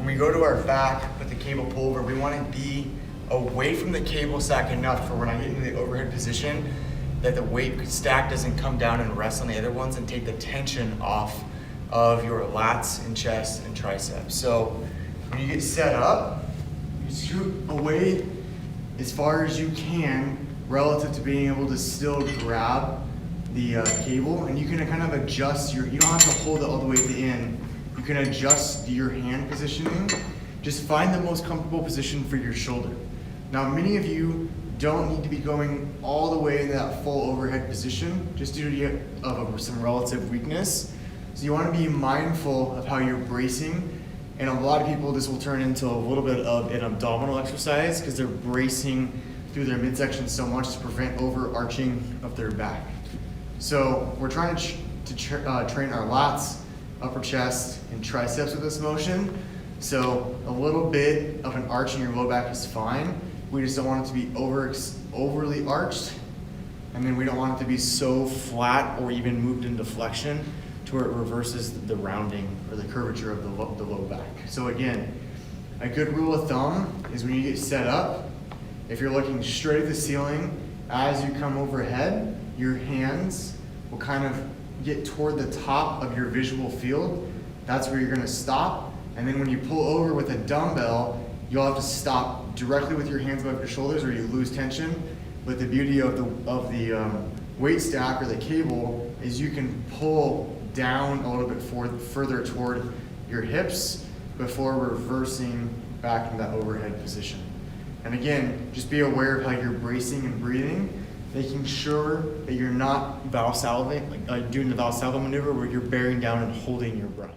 we go to our back with the cable pullover, we want to be away from the cable sack enough for when I get into the overhead position that the weight stack doesn't come down and rest on the other ones and take the tension off of your lats and chest and triceps. So when you get set up, you scoot away as far as you can relative to being able to still grab the cable, and you can kind of adjust you don't have to hold it all the way at the end. You can adjust your hand positioning. Just find the most comfortable position for your shoulder. Now, many of you don't need to be going all the way into that full overhead position just due to some relative weakness. So you want to be mindful of how you're bracing, and a lot of people this will turn into a little bit of an abdominal exercise because they're bracing through their midsection so much to prevent overarching of their back. So we're trying to train our lats, upper chest, and triceps with this motion. So a little bit of an arch in your low back is fine. We just don't want it to be overly arched, and then we don't want it to be so flat or even moved into flexion to where it reverses the rounding or the curvature of the low back. So again, a good rule of thumb is when you get set up, if you're looking straight at the ceiling, as you come overhead, your hands will kind of get toward the top of your visual field. That's where you're gonna stop. And then when you pull over with a dumbbell, you'll have to stop directly with your hands above your shoulders or you lose tension. But the beauty of the weight stack or the cable is you can pull down a little bit further toward your hips before reversing back in that overhead position. And again, just be aware of how you're bracing and breathing, making sure that you're not Valsalva, like doing the Valsalva maneuver where you're bearing down and holding your breath.